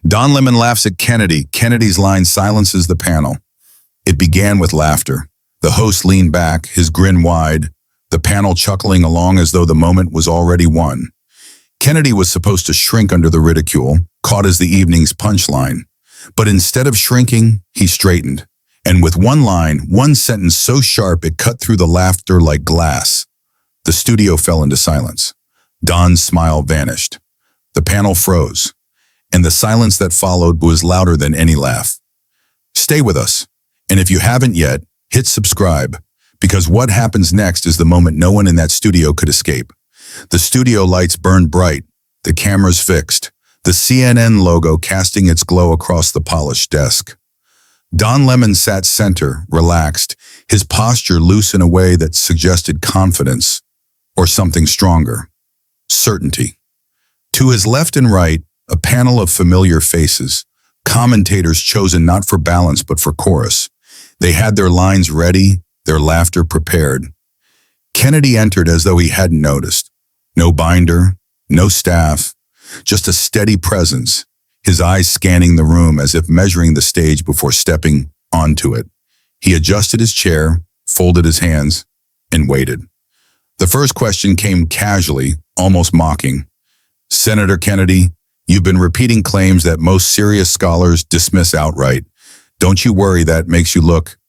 Don Lemon laughs at Kennedy. Kennedy's line silences the panel. It began with laughter. The host leaned back, his grin wide, the panel chuckling along as though the moment was already won. Kennedy was supposed to shrink under the ridicule, caught as the evening's punchline. But instead of shrinking, he straightened. And with one line, one sentence so sharp it cut through the laughter like glass. The studio fell into silence. Don's smile vanished. The panel froze. And the silence that followed was louder than any laugh. Stay with us. And if you haven't yet, hit subscribe. Because what happens next is the moment no one in that studio could escape. The studio lights burned bright, the cameras fixed, the CNN logo casting its glow across the polished desk. Don Lemon sat center, relaxed, his posture loose in a way that suggested confidence, or something stronger, certainty. To his left and right, a panel of familiar faces, commentators chosen not for balance but for chorus. They had their lines ready, their laughter prepared. Kennedy entered as though he hadn't noticed. No binder, no staff, just a steady presence, his eyes scanning the room as if measuring the stage before stepping onto it. He adjusted his chair, folded his hands, and waited. The first question came casually, almost mocking. Senator Kennedy, you've been repeating claims that most serious scholars dismiss outright. Don't you worry that makes you look,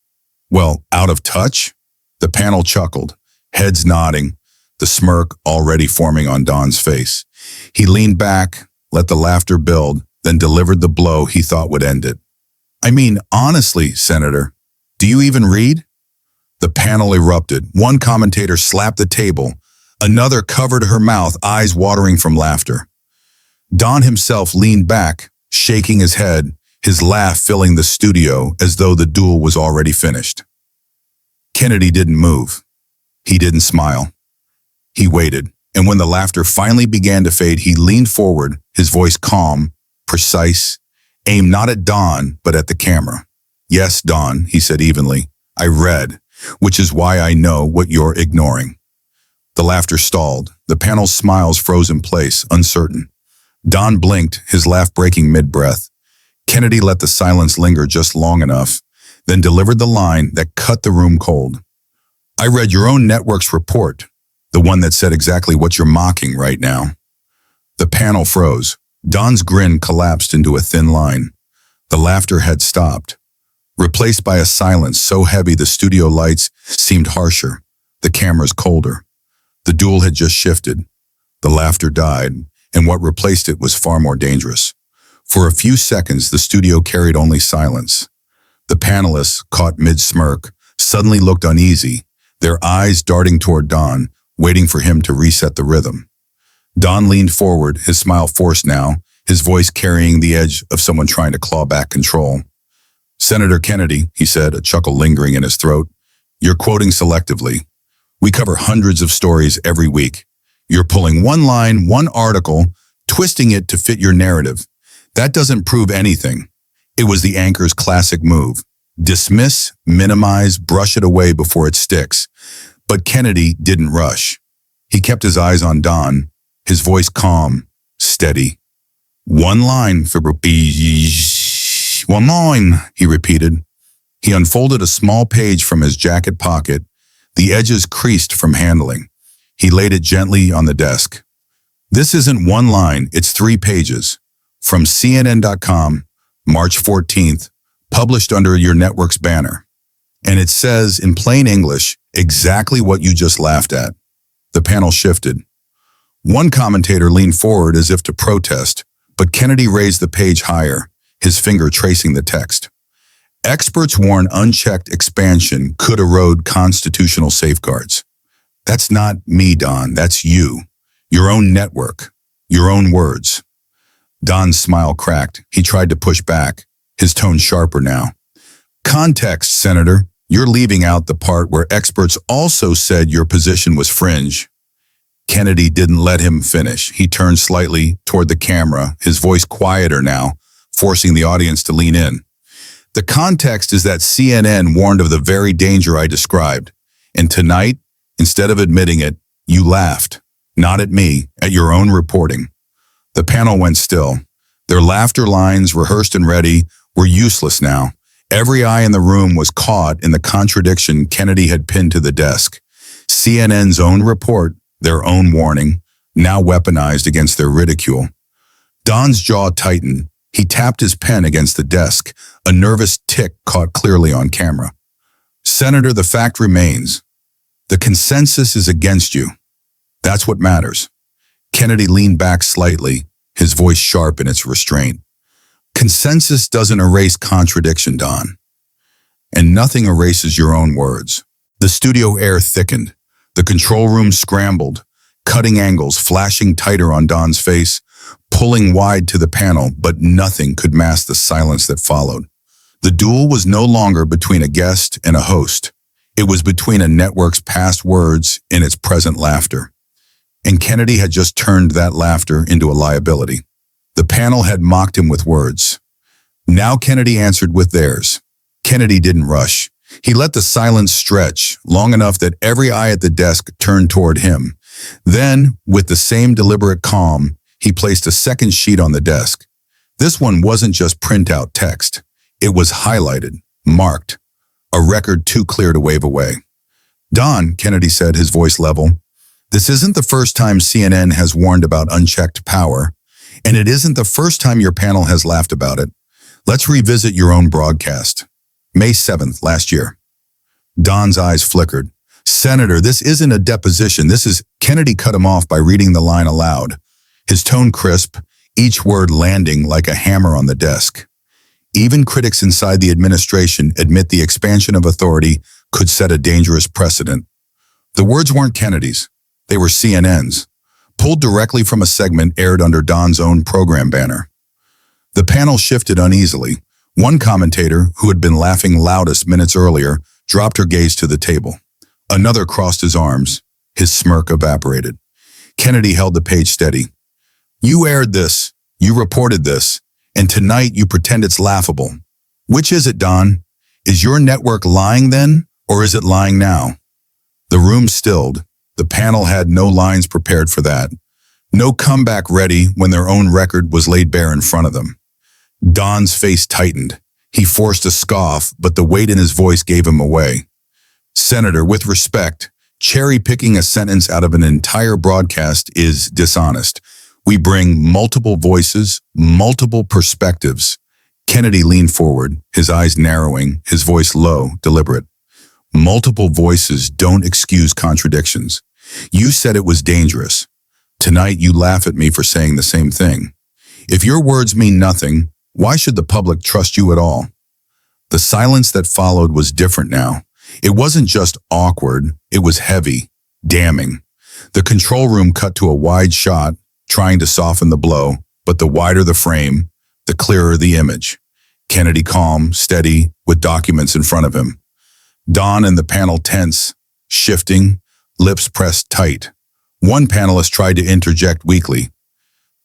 well, out of touch? The panel chuckled, heads nodding, the smirk already forming on Don's face. He leaned back, let the laughter build, then delivered the blow he thought would end it. I mean, honestly, Senator, do you even read? The panel erupted. One commentator slapped the table. Another covered her mouth, eyes watering from laughter. Don himself leaned back, shaking his head, his laugh filling the studio as though the duel was already finished. Kennedy didn't move. He didn't smile. He waited, and when the laughter finally began to fade, he leaned forward, his voice calm, precise, aimed not at Don, but at the camera. Yes, Don, he said evenly, I read, which is why I know what you're ignoring. The laughter stalled. The panel's smiles froze in place, uncertain. Don blinked, his laugh breaking mid-breath. Kennedy let the silence linger just long enough, then delivered the line that cut the room cold. I read your own network's report, the one that said exactly what you're mocking right now. The panel froze. Don's grin collapsed into a thin line. The laughter had stopped, replaced by a silence so heavy the studio lights seemed harsher, the cameras colder. The duel had just shifted. The laughter died, and what replaced it was far more dangerous. For a few seconds, the studio carried only silence. The panelists, caught mid-smirk, suddenly looked uneasy, their eyes darting toward Don, waiting for him to reset the rhythm. Don leaned forward, his smile forced now, his voice carrying the edge of someone trying to claw back control. Senator Kennedy, he said, a chuckle lingering in his throat, you're quoting selectively. We cover hundreds of stories every week. You're pulling one line, one article, twisting it to fit your narrative. That doesn't prove anything. It was the anchor's classic move. Dismiss, minimize, brush it away before it sticks. But Kennedy didn't rush. He kept his eyes on Don, his voice calm, steady. One line for one line, he repeated. He unfolded a small page from his jacket pocket, the edges creased from handling. He laid it gently on the desk. This isn't one line, it's 3 pages. From CNN.com, March 14th, published under your network's banner. And it says, in plain English, exactly what you just laughed at. The panel shifted. One commentator leaned forward as if to protest, but Kennedy raised the page higher, his finger tracing the text. Experts warn unchecked expansion could erode constitutional safeguards. That's not me, Don, that's you. Your own network, your own words. Don's smile cracked. He tried to push back, his tone sharper now. Context, Senator. You're leaving out the part where experts also said your position was fringe. Kennedy didn't let him finish. He turned slightly toward the camera, his voice quieter now, forcing the audience to lean in. The context is that CNN warned of the very danger I described. And tonight, instead of admitting it, you laughed. Not at me, at your own reporting. The panel went still. Their laughter lines, rehearsed and ready, were useless now. Every eye in the room was caught in the contradiction Kennedy had pinned to the desk. CNN's own report, their own warning, now weaponized against their ridicule. Don's jaw tightened. He tapped his pen against the desk, a nervous tick caught clearly on camera. Senator, the fact remains. The consensus is against you. That's what matters. Kennedy leaned back slightly, his voice sharp in its restraint. Consensus doesn't erase contradiction, Don. And nothing erases your own words. The studio air thickened. The control room scrambled, cutting angles flashing tighter on Don's face, pulling wide to the panel, but nothing could mask the silence that followed. The duel was no longer between a guest and a host. It was between a network's past words and its present laughter. And Kennedy had just turned that laughter into a liability. The panel had mocked him with words. Now Kennedy answered with theirs. Kennedy didn't rush. He let the silence stretch long enough that every eye at the desk turned toward him. Then, with the same deliberate calm, he placed a second sheet on the desk. This one wasn't just printout text. It was highlighted, marked, a record too clear to wave away. Don, Kennedy said, his voice level, this isn't the first time CNN has warned about unchecked power, and it isn't the first time your panel has laughed about it. Let's revisit your own broadcast. May 7th, last year. Don's eyes flickered. Senator, this isn't a deposition. This is... Kennedy cut him off by reading the line aloud, his tone crisp, each word landing like a hammer on the desk. Even critics inside the administration admit the expansion of authority could set a dangerous precedent. The words weren't Kennedy's. They were CNN's, pulled directly from a segment aired under Don's own program banner. The panel shifted uneasily. One commentator, who had been laughing loudest minutes earlier, dropped her gaze to the table. Another crossed his arms. His smirk evaporated. Kennedy held the page steady. You aired this, you reported this, and tonight you pretend it's laughable. Which is it, Don? Is your network lying then, or is it lying now? The room stilled. The panel had no lines prepared for that. No comeback ready when their own record was laid bare in front of them. Don's face tightened. He forced a scoff, but the weight in his voice gave him away. Senator, with respect, cherry-picking a sentence out of an entire broadcast is dishonest. We bring multiple voices, multiple perspectives. Kennedy leaned forward, his eyes narrowing, his voice low, deliberate. Multiple voices don't excuse contradictions. You said it was dangerous. Tonight you laugh at me for saying the same thing. If your words mean nothing, why should the public trust you at all? The silence that followed was different now. It wasn't just awkward, it was heavy, damning. The control room cut to a wide shot, trying to soften the blow, but the wider the frame, the clearer the image. Kennedy calm, steady, with documents in front of him. Don and the panel tense, shifting, lips pressed tight. One panelist tried to interject weakly.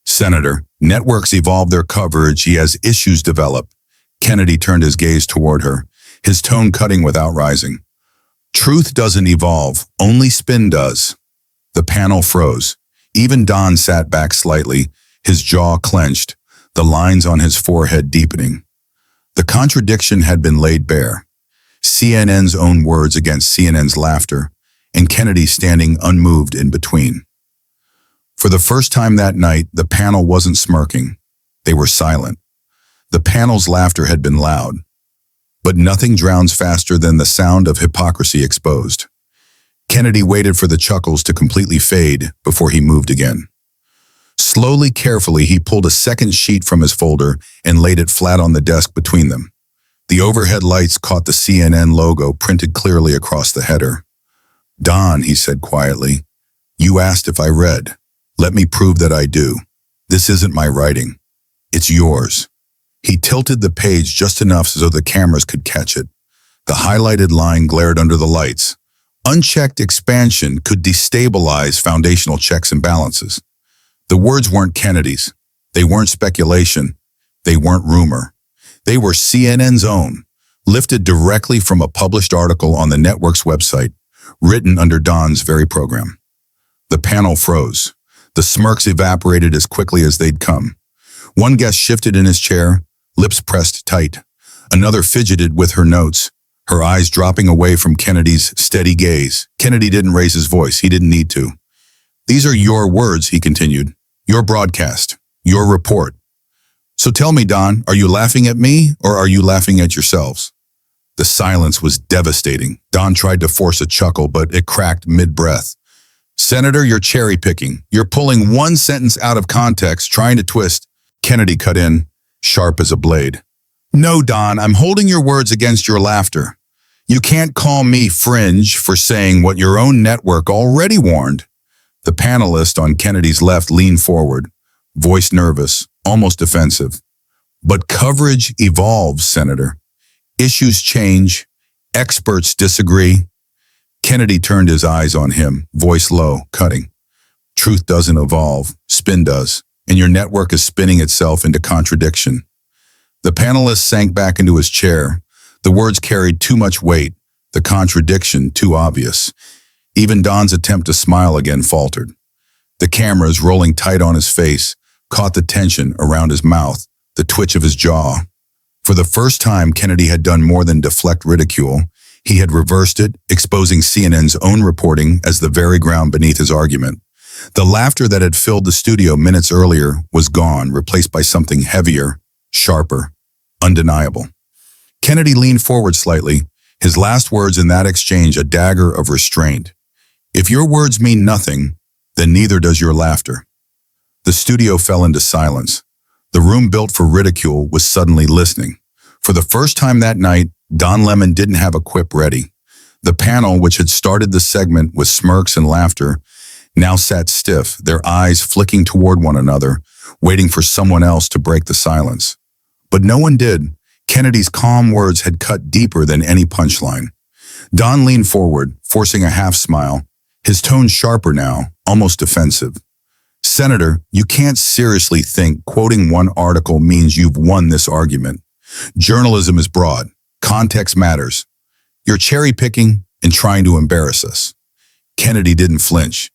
Senator, networks evolve their coverage as issues develop. Kennedy turned his gaze toward her, his tone cutting without rising. Truth doesn't evolve, only spin does. The panel froze. Even Don sat back slightly, his jaw clenched, the lines on his forehead deepening. The contradiction had been laid bare. CNN's own words against CNN's laughter, and Kennedy standing unmoved in between. For the first time that night, the panel wasn't smirking. They were silent. The panel's laughter had been loud. But nothing drowns faster than the sound of hypocrisy exposed. Kennedy waited for the chuckles to completely fade before he moved again. Slowly, carefully, he pulled a second sheet from his folder and laid it flat on the desk between them. The overhead lights caught the CNN logo printed clearly across the header. Don, he said quietly, you asked if I read. Let me prove that I do. This isn't my writing. It's yours. He tilted the page just enough so the cameras could catch it. The highlighted line glared under the lights. Unchecked expansion could destabilize foundational checks and balances. The words weren't Kennedy's. They weren't speculation. They weren't rumor. They were CNN's own, lifted directly from a published article on the network's website, written under Don's very program. The panel froze. The smirks evaporated as quickly as they'd come. One guest shifted in his chair, lips pressed tight. Another fidgeted with her notes, her eyes dropping away from Kennedy's steady gaze. Kennedy didn't raise his voice. He didn't need to. "These are your words," he continued. "Your broadcast. Your report. So tell me, Don, are you laughing at me or are you laughing at yourselves?" The silence was devastating. Don tried to force a chuckle, but it cracked mid-breath. "Senator, you're cherry-picking. You're pulling one sentence out of context, trying to twist." Kennedy cut in, sharp as a blade. "No, Don, I'm holding your words against your laughter. You can't call me fringe for saying what your own network already warned." The panelist on Kennedy's left leaned forward, voice nervous, almost defensive. "But coverage evolves, Senator. Issues change. Experts disagree." Kennedy turned his eyes on him, voice low, cutting. "Truth doesn't evolve, spin does, and your network is spinning itself into contradiction." The panelist sank back into his chair. The words carried too much weight, the contradiction too obvious. Even Don's attempt to smile again faltered. The cameras, rolling tight on his face, caught the tension around his mouth, the twitch of his jaw. For the first time, Kennedy had done more than deflect ridicule. He had reversed it, exposing CNN's own reporting as the very ground beneath his argument. The laughter that had filled the studio minutes earlier was gone, replaced by something heavier, sharper, undeniable. Kennedy leaned forward slightly, his last words in that exchange a dagger of restraint. "If your words mean nothing, then neither does your laughter." The studio fell into silence. The room built for ridicule was suddenly listening. For the first time that night, Don Lemon didn't have a quip ready. The panel, which had started the segment with smirks and laughter, now sat stiff, their eyes flicking toward one another, waiting for someone else to break the silence. But no one did. Kennedy's calm words had cut deeper than any punchline. Don leaned forward, forcing a half smile, his tone sharper now, almost defensive. "Senator, you can't seriously think quoting one article means you've won this argument. Journalism is broad. Context matters. You're cherry-picking and trying to embarrass us." Kennedy didn't flinch.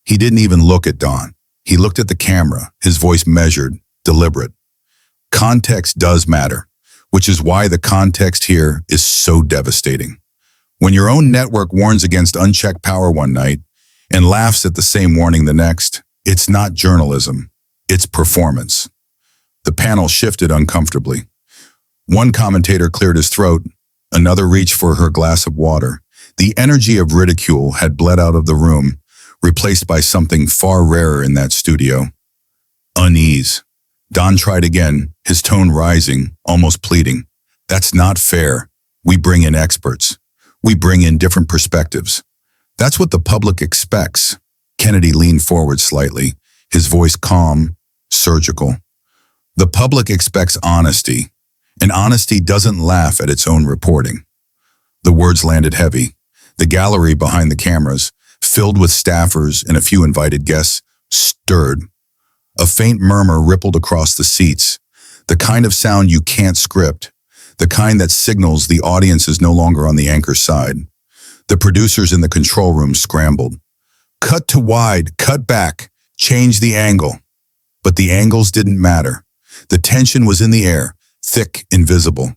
He didn't even look at Don. He looked at the camera, his voice measured, deliberate. "Context does matter, which is why the context here is so devastating. When your own network warns against unchecked power one night and laughs at the same warning the next, it's not journalism, it's performance." The panel shifted uncomfortably. One commentator cleared his throat, another reached for her glass of water. The energy of ridicule had bled out of the room, replaced by something far rarer in that studio: unease. Don tried again, his tone rising, almost pleading. "That's not fair. We bring in experts. We bring in different perspectives. That's what the public expects." Kennedy leaned forward slightly, his voice calm, surgical. "The public expects honesty, and honesty doesn't laugh at its own reporting." The words landed heavy. The gallery behind the cameras, filled with staffers and a few invited guests, stirred. A faint murmur rippled across the seats, the kind of sound you can't script, the kind that signals the audience is no longer on the anchor's side. The producers in the control room scrambled. "Cut to wide, cut back, change the angle." But the angles didn't matter. The tension was in the air, thick, invisible.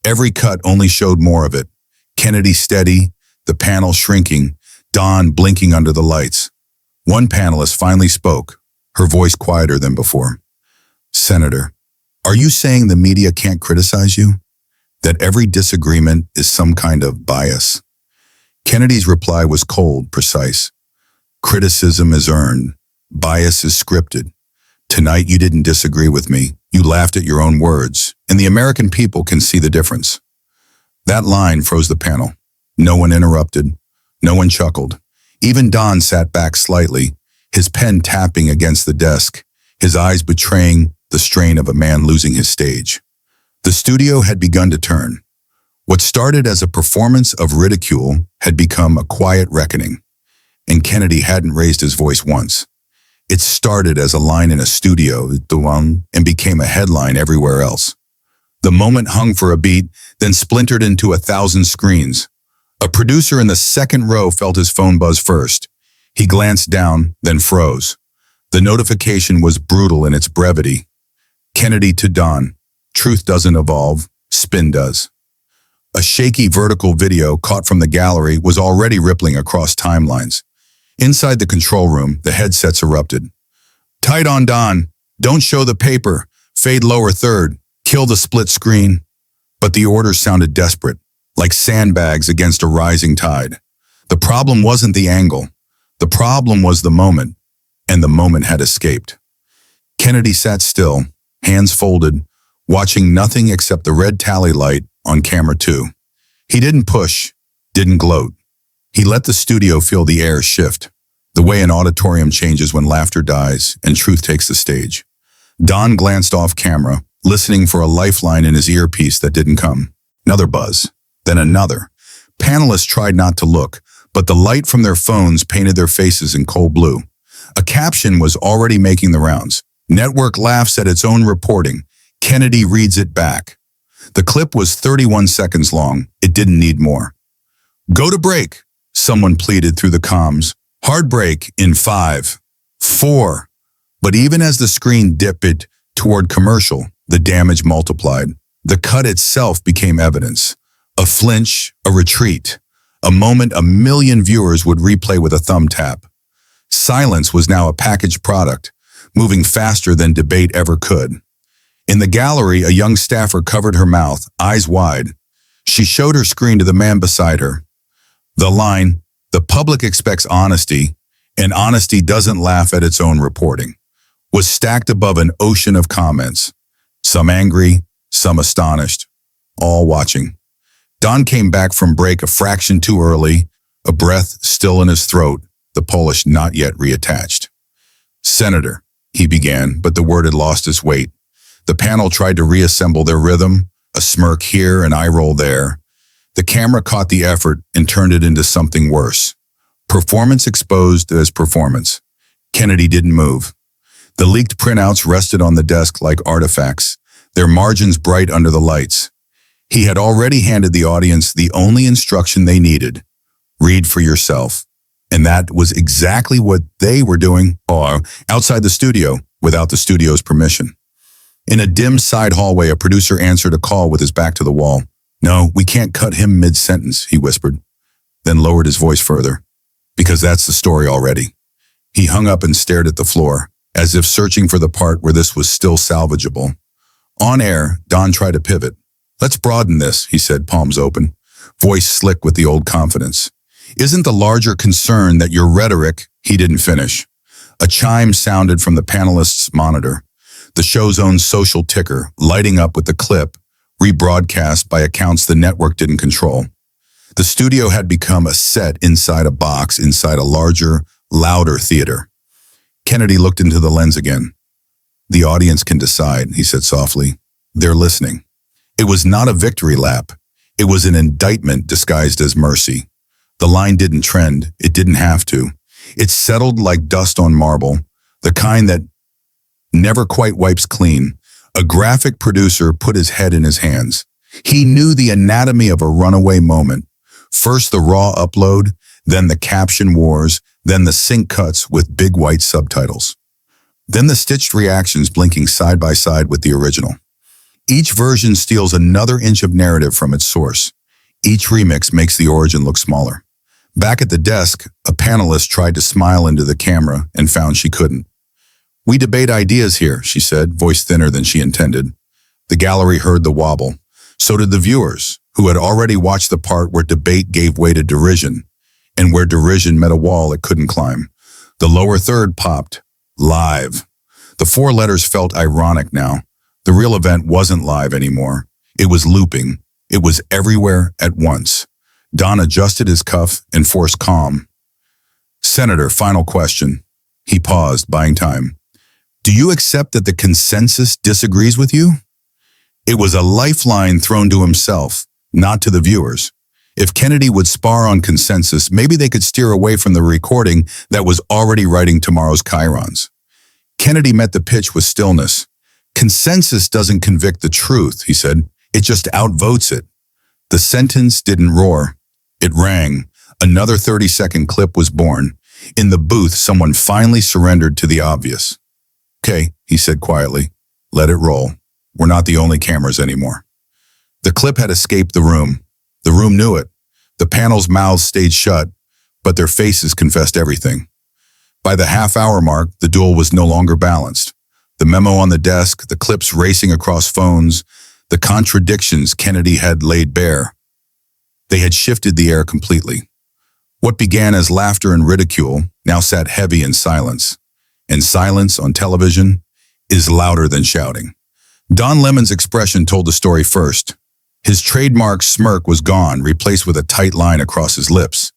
Every cut only showed more of it. Kennedy steady, the panel shrinking, Don blinking under the lights. One panelist finally spoke, her voice quieter than before. "Senator, are you saying the media can't criticize you? That every disagreement is some kind of bias?" Kennedy's reply was cold, precise. "Criticism is earned. Bias is scripted. Tonight you didn't disagree with me. You laughed at your own words, and the American people can see the difference." That line froze the panel. No one interrupted. No one chuckled. Even Don sat back slightly, his pen tapping against the desk, his eyes betraying the strain of a man losing his stage. The studio had begun to turn. What started as a performance of ridicule had become a quiet reckoning, and Kennedy hadn't raised his voice once. It started as a line in a studio and became a headline everywhere else. The moment hung for a beat, then splintered into 1,000 screens. A producer in the second row felt his phone buzz first. He glanced down, then froze. The notification was brutal in its brevity. Kennedy to Don. Truth doesn't evolve, spin does. A shaky vertical video caught from the gallery was already rippling across timelines. Inside the control room, the headsets erupted. Tight on Don. Don't show the paper. Fade lower third. Kill the split screen. But the orders sounded desperate, like sandbags against a rising tide. The problem wasn't the angle. The problem was the moment, and the moment had escaped. Kennedy sat still, hands folded, watching nothing except the red tally light on camera 2. He didn't push, didn't gloat. He let the studio feel the air shift, the way an auditorium changes when laughter dies and truth takes the stage. Don glanced off camera, listening for a lifeline in his earpiece that didn't come. Another buzz, then another. Panelists tried not to look, but the light from their phones painted their faces in cold blue. A caption was already making the rounds. Network laughs at its own reporting. Kennedy reads it back. The clip was 31 seconds long. It didn't need more. Go to break, someone pleaded through the comms. Hard break in 5, 4. But even as the screen dipped toward commercial, the damage multiplied. The cut itself became evidence. A flinch, a retreat, a moment a million viewers would replay with a thumb tap. Silence was now a packaged product, moving faster than debate ever could. In the gallery, a young staffer covered her mouth, eyes wide. She showed her screen to the man beside her. The line, "The public expects honesty, and honesty doesn't laugh at its own reporting," was stacked above an ocean of comments. Some angry, some astonished, all watching. Don came back from break a fraction too early, a breath still in his throat, the Polish not yet reattached. "Senator," he began, but the word had lost its weight. The panel tried to reassemble their rhythm, a smirk here, an eye roll there. The camera caught the effort and turned it into something worse. Performance exposed as performance. Kennedy didn't move. The leaked printouts rested on the desk like artifacts, their margins bright under the lights. He had already handed the audience the only instruction they needed. Read for yourself. And that was exactly what they were doing outside the studio, without the studio's permission. In a dim side hallway, a producer answered a call with his back to the wall. "No, we can't cut him mid-sentence," he whispered, then lowered his voice further. "Because that's the story already." He hung up and stared at the floor, as if searching for the part where this was still salvageable. On air, Don tried to pivot. "Let's broaden this," he said, palms open, voice slick with the old confidence. "Isn't the larger concern that your rhetoric—" He didn't finish. A chime sounded from the panelist's monitor, the show's own social ticker, lighting up with the clip, rebroadcast by accounts the network didn't control. The studio had become a set inside a box, inside a larger, louder theater. Kennedy looked into the lens again. "The audience can decide," he said softly. "They're listening." It was not a victory lap. It was an indictment disguised as mercy. The line didn't trend. It didn't have to. It settled like dust on marble, the kind that never quite wipes clean. A graphic producer put his head in his hands. He knew the anatomy of a runaway moment. First the raw upload, then the caption wars, then the sync cuts with big white subtitles. Then the stitched reactions blinking side by side with the original. Each version steals another inch of narrative from its source. Each remix makes the origin look smaller. Back at the desk, a panelist tried to smile into the camera and found she couldn't. "We debate ideas here," she said, voice thinner than she intended. The gallery heard the wobble. So did the viewers, who had already watched the part where debate gave way to derision, and where derision met a wall it couldn't climb. The lower third popped. Live. The 4 letters felt ironic now. The real event wasn't live anymore. It was looping. It was everywhere at once. Don adjusted his cuff and forced calm. "Senator, final question." He paused, buying time. "Do you accept that the consensus disagrees with you?" It was a lifeline thrown to himself, not to the viewers. If Kennedy would spar on consensus, maybe they could steer away from the recording that was already writing tomorrow's chyrons. Kennedy met the pitch with stillness. "Consensus doesn't convict the truth," he said. "It just outvotes it." The sentence didn't roar. It rang. Another 30-second clip was born. In the booth, someone finally surrendered to the obvious. "Okay," he said quietly. Let it roll. We're not the only cameras anymore. The clip had escaped the room. The room knew it. The panel's mouths stayed shut, but their faces confessed everything. By the half-hour mark, the duel was no longer balanced. The memo on the desk, the clips racing across phones, the contradictions Kennedy had laid bare. They had shifted the air completely. What began as laughter and ridicule now sat heavy in silence. And silence on television is louder than shouting. Don Lemon's expression told the story first. His trademark smirk was gone, replaced with a tight line across his lips.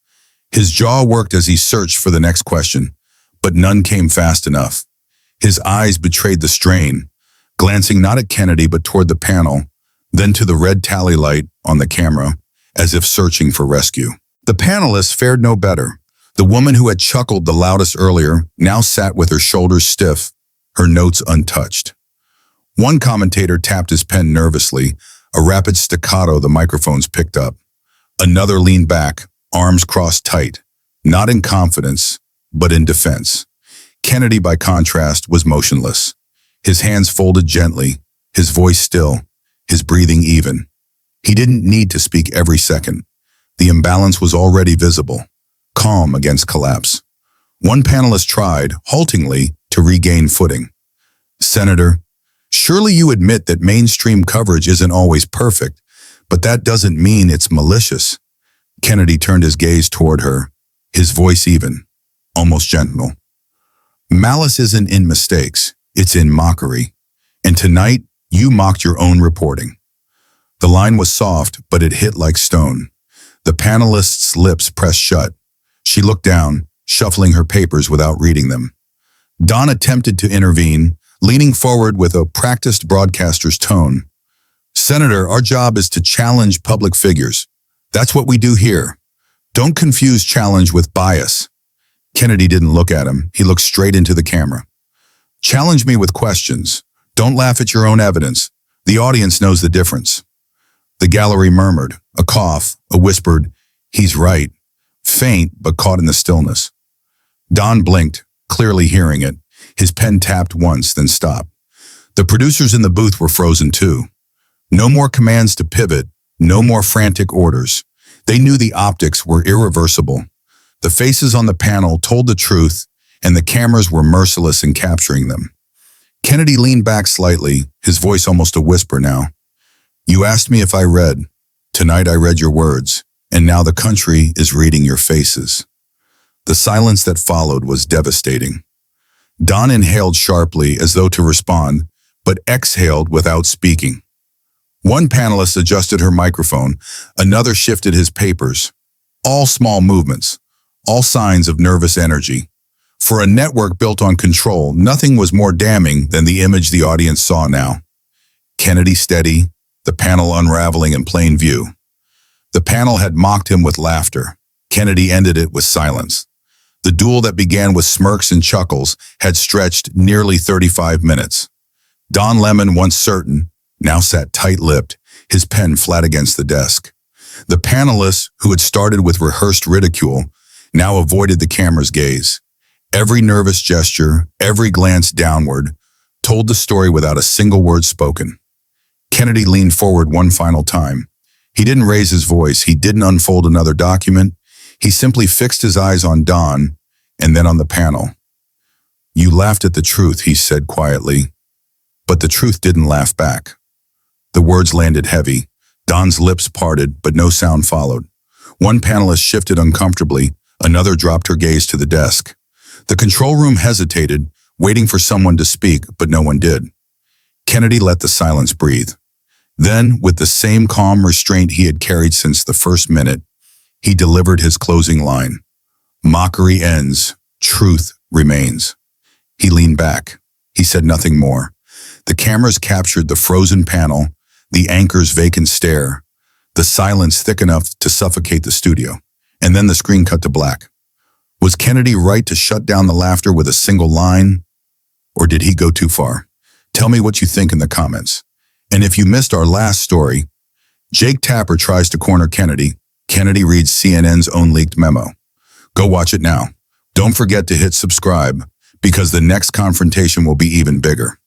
His jaw worked as he searched for the next question, but none came fast enough. His eyes betrayed the strain, glancing not at Kennedy but toward the panel, then to the red tally light on the camera, as if searching for rescue. The panelists fared no better. The woman who had chuckled the loudest earlier now sat with her shoulders stiff, her notes untouched. One commentator tapped his pen nervously, a rapid staccato the microphones picked up. Another leaned back, arms crossed tight, not in confidence, but in defense. Kennedy, by contrast, was motionless. His hands folded gently, his voice still, his breathing even. He didn't need to speak every second. The imbalance was already visible, calm against collapse. One panelist tried, haltingly, to regain footing. "Senator, surely you admit that mainstream coverage isn't always perfect, but that doesn't mean it's malicious." Kennedy turned his gaze toward her, his voice even, almost gentle. "Malice isn't in mistakes, it's in mockery. And tonight, you mocked your own reporting." The line was soft, but it hit like stone. The panelist's lips pressed shut. She looked down, shuffling her papers without reading them. Don attempted to intervene, leaning forward with a practiced broadcaster's tone. "Senator, our job is to challenge public figures. That's what we do here. Don't confuse challenge with bias." Kennedy didn't look at him. He looked straight into the camera. "Challenge me with questions. Don't laugh at your own evidence. The audience knows the difference." The gallery murmured, a cough, a whispered, "He's right," faint but caught in the stillness. Don blinked, clearly hearing it. His pen tapped once, then stopped. The producers in the booth were frozen too. No more commands to pivot, no more frantic orders. They knew the optics were irreversible. The faces on the panel told the truth, and the cameras were merciless in capturing them. Kennedy leaned back slightly, his voice almost a whisper now. "You asked me if I read. Tonight I read your words, and now the country is reading your faces." The silence that followed was devastating. Don inhaled sharply as though to respond, but exhaled without speaking. One panelist adjusted her microphone, another shifted his papers. All small movements, all signs of nervous energy. For a network built on control, nothing was more damning than the image the audience saw now. Kennedy steady, the panel unraveling in plain view. The panel had mocked him with laughter. Kennedy ended it with silence. The duel that began with smirks and chuckles had stretched nearly 35 minutes. Don Lemon, once certain, now sat tight-lipped, his pen flat against the desk. The panelists, who had started with rehearsed ridicule, now avoided the camera's gaze. Every nervous gesture, every glance downward, told the story without a single word spoken. Kennedy leaned forward one final time. He didn't raise his voice. He didn't unfold another document. He simply fixed his eyes on Don and then on the panel. "You laughed at the truth," he said quietly, but the truth didn't laugh back. The words landed heavy. Don's lips parted, but no sound followed. One panelist shifted uncomfortably. Another dropped her gaze to the desk. The control room hesitated, waiting for someone to speak, but no one did. Kennedy let the silence breathe. Then, with the same calm restraint he had carried since the first minute, he delivered his closing line. "Mockery ends, truth remains." He leaned back. He said nothing more. The cameras captured the frozen panel, the anchor's vacant stare, the silence thick enough to suffocate the studio. And then the screen cut to black. Was Kennedy right to shut down the laughter with a single line? Or did he go too far? Tell me what you think in the comments. And if you missed our last story, Jake Tapper tries to corner Kennedy. Kennedy reads CNN's own leaked memo. Go watch it now. Don't forget to hit subscribe, because the next confrontation will be even bigger.